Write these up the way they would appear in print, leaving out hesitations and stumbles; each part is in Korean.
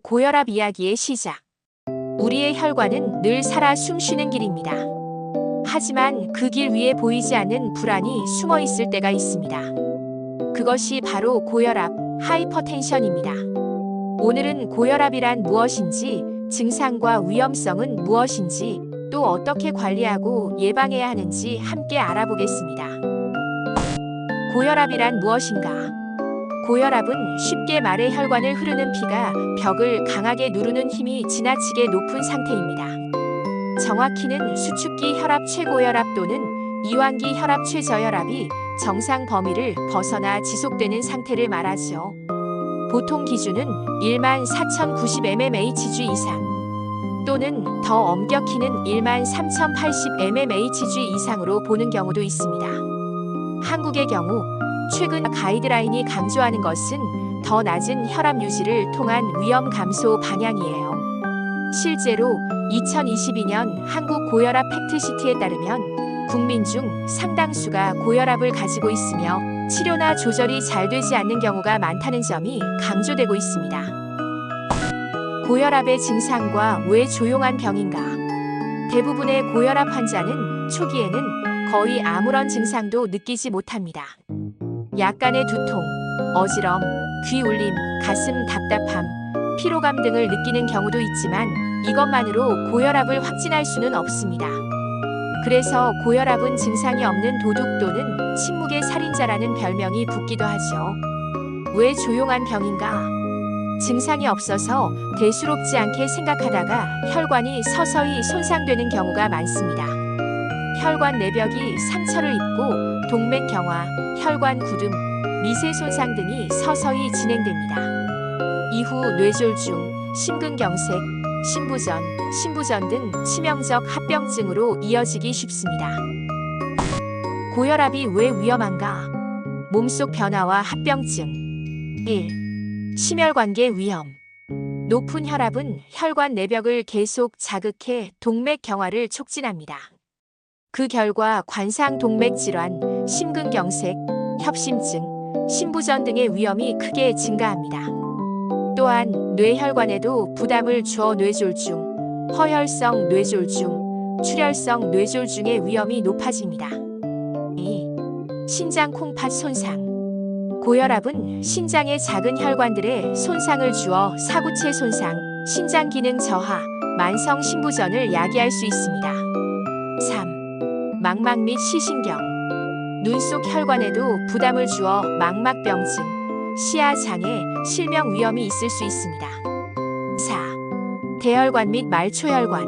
고혈압 이야기의 시작. 우리의 혈관은 늘 살아 숨쉬는 길입니다. 하지만 그 길 위에 보이지 않는 불안이 숨어 있을 때가 있습니다. 그것이 바로 고혈압, 하이퍼텐션입니다. 오늘은 고혈압이란 무엇인지, 증상과 위험성은 무엇인지, 또 어떻게 관리하고 예방해야 하는지 함께 알아보겠습니다. 고혈압이란 무엇인가? 고혈압은 쉽게 말해 혈관을 흐르는 피가 벽을 강하게 누르는 힘이 지나치게 높은 상태입니다. 정확히는 수축기 혈압 최고혈압 또는 이완기 혈압 최저혈압이 정상 범위를 벗어나 지속되는 상태를 말하죠. 보통 기준은 14,090 mmHg 이상 또는 더 엄격히는 13,080 mmHg 이상으로 보는 경우도 있습니다. 한국의 경우 최근 가이드라인이 강조하는 것은 더 낮은 혈압 유지를 통한 위험 감소 방향이에요. 실제로 2022년 한국 고혈압 팩트시트에 따르면 국민 중 상당수가 고혈압을 가지고 있으며 치료나 조절이 잘 되지 않는 경우가 많다는 점이 강조되고 있습니다. 고혈압의 증상과 왜 조용한 병인가? 대부분의 고혈압 환자는 초기에는 거의 아무런 증상도 느끼지 못합니다. 약간의 두통, 어지럼, 귀 울림, 가슴 답답함, 피로감 등을 느끼는 경우도 있지만 이것만으로 고혈압을 확진할 수는 없습니다. 그래서 고혈압은 증상이 없는 도둑 또는 침묵의 살인자라는 별명이 붙기도 하죠. 왜 조용한 병인가? 증상이 없어서 대수롭지 않게 생각하다가 혈관이 서서히 손상되는 경우가 많습니다. 혈관 내벽이 상처를 입고 동맥경화, 혈관 굳음, 미세 손상 등이 서서히 진행됩니다. 이후 뇌졸중, 심근경색, 신부전 등 치명적 합병증으로 이어지기 쉽습니다. 고혈압이 왜 위험한가? 몸속 변화와 합병증. 1. 심혈관계 위험. 높은 혈압은 혈관 내벽을 계속 자극해 동맥경화를 촉진합니다. 그 결과 관상 동맥 질환, 심근경색, 협심증, 신부전 등의 위험이 크게 증가합니다. 또한 뇌혈관에도 부담을 주어 뇌졸중, 허혈성 뇌졸중, 출혈성 뇌졸중의 위험이 높아집니다. 2. 신장 콩팥 손상. 고혈압은 신장의 작은 혈관들에 손상을 주어 사구체 손상, 신장 기능 저하, 만성 신부전을 야기할 수 있습니다. 3. 망막 및 시신경. 눈 속 혈관에도 부담을 주어 망막병증, 시야 장애, 실명 위험이 있을 수 있습니다. 4. 대혈관 및 말초혈관.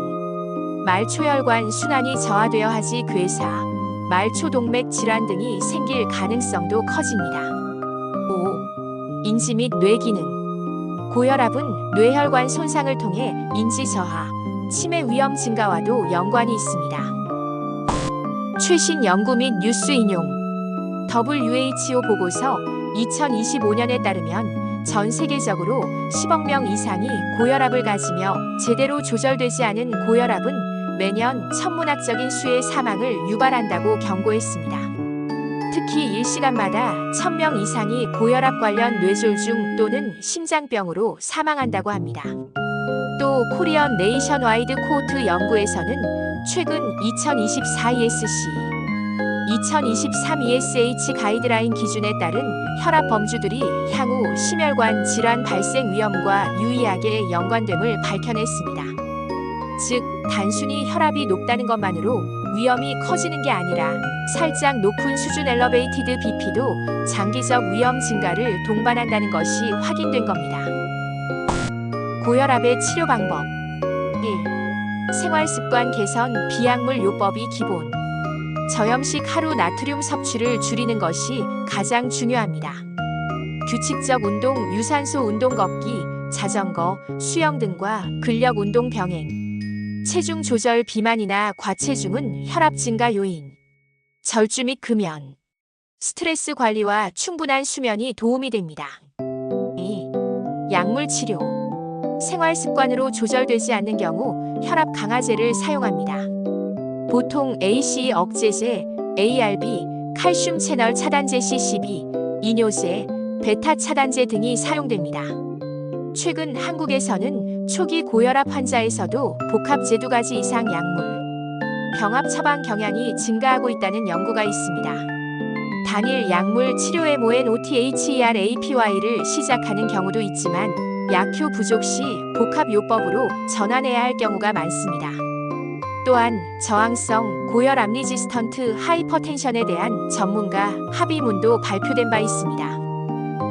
말초혈관 순환이 저하되어 하지 괴사, 말초동맥 질환 등이 생길 가능성도 커집니다. 5. 인지 및 뇌기능. 고혈압은 뇌혈관 손상을 통해 인지 저하, 치매 위험 증가와도 연관이 있습니다. 최신 연구 및 뉴스 인용. WHO 보고서 2025년에 따르면 전 세계적으로 10억 명 이상이 고혈압을 가지며 제대로 조절되지 않은 고혈압은 매년 천문학적인 수의 사망을 유발한다고 경고했습니다. 특히 일시간마다 1000명 이상이 고혈압 관련 뇌졸중 또는 심장병으로 사망한다고 합니다. 또 코리언 네이션와이드 코호트 연구에서는 최근 2024 ESC, 2023 ESH 가이드라인 기준에 따른 혈압 범주들이 향후 심혈관 질환 발생 위험과 유의하게 연관됨을 밝혀냈습니다. 즉, 단순히 혈압이 높다는 것만으로 위험이 커지는 게 아니라 살짝 높은 수준 엘러베이티드 BP도 장기적 위험 증가를 동반한다는 것이 확인된 겁니다. 고혈압의 치료 방법. 1. 생활습관 개선 비약물 요법이 기본. 저염식 하루 나트륨 섭취를 줄이는 것이 가장 중요합니다. 규칙적 운동, 유산소 운동 걷기, 자전거, 수영 등과 근력 운동 병행. 체중 조절 비만이나 과체중은 혈압 증가 요인. 절주 및 금연. 스트레스 관리와 충분한 수면이 도움이 됩니다. 2. 약물 치료. 생활 습관으로 조절되지 않는 경우 혈압 강화제를 사용합니다. 보통 ACE 억제제, ARB, 칼슘 채널 차단제 CCB, 이뇨제, 베타 차단제 등이 사용됩니다. 최근 한국에서는 초기 고혈압 환자에서도 복합 제2가지 이상 약물, 병합 처방 경향이 증가하고 있다는 연구가 있습니다. 단일 약물 치료에 모엔 OTHER-APY를 시작하는 경우도 있지만 약효 부족 시 복합요법으로 전환해야 할 경우가 많습니다. 또한 저항성 고혈압 리지스턴트 하이퍼텐션에 대한 전문가 합의문도 발표된 바 있습니다.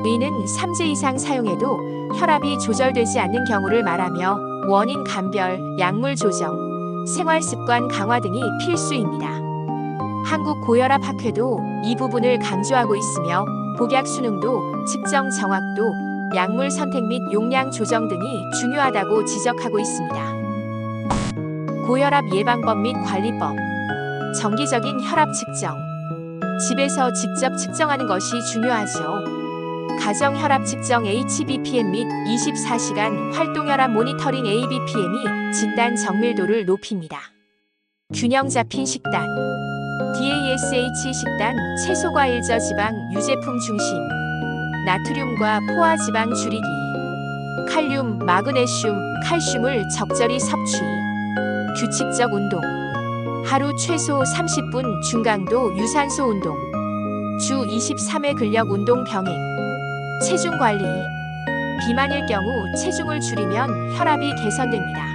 이는 3제 이상 사용해도 혈압이 조절되지 않는 경우를 말하며 원인 감별, 약물 조정, 생활습관 강화 등이 필수입니다. 한국고혈압학회도 이 부분을 강조하고 있으며 복약 수능도 측정 정확도, 약물 선택 및 용량 조정 등이 중요하다고 지적하고 있습니다. 고혈압 예방법 및 관리법. 정기적인 혈압 측정. 집에서 직접 측정하는 것이 중요하죠. 가정 혈압 측정 HbPM 및 24시간 활동 혈압 모니터링 ABPM이 진단 정밀도를 높입니다. 균형 잡힌 식단. DASH 식단, 채소 과일 저지방 유제품 중심. 나트륨과 포화 지방 줄이기. 칼륨, 마그네슘, 칼슘을 적절히 섭취. 규칙적 운동. 하루 최소 30분 중강도 유산소 운동. 주 23회 근력 운동 병행. 체중 관리. 비만일 경우 체중을 줄이면 혈압이 개선됩니다.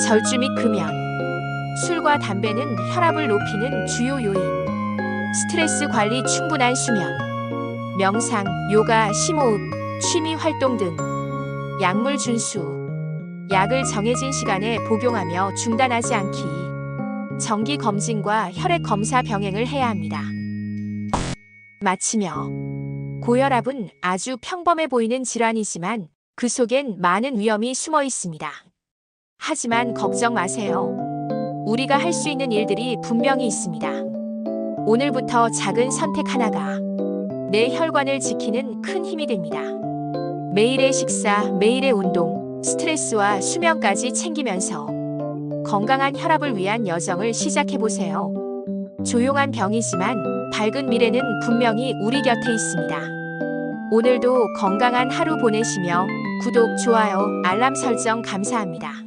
절주 및 금연. 술과 담배는 혈압을 높이는 주요 요인. 스트레스 관리 충분한 수면. 명상, 요가, 심호흡, 취미 활동 등. 약물 준수. 약을 정해진 시간에 복용하며 중단하지 않기. 정기 검진과 혈액 검사 병행을 해야 합니다. 마치며 고혈압은 아주 평범해 보이는 질환이지만 그 속엔 많은 위험이 숨어 있습니다. 하지만 걱정 마세요. 우리가 할 수 있는 일들이 분명히 있습니다. 오늘부터 작은 선택 하나가 내 혈관을 지키는 큰 힘이 됩니다. 매일의 식사, 매일의 운동, 스트레스와 수면까지 챙기면서 건강한 혈압을 위한 여정을 시작해보세요. 조용한 병이지만 밝은 미래는 분명히 우리 곁에 있습니다. 오늘도 건강한 하루 보내시며 구독, 좋아요, 알람 설정 감사합니다.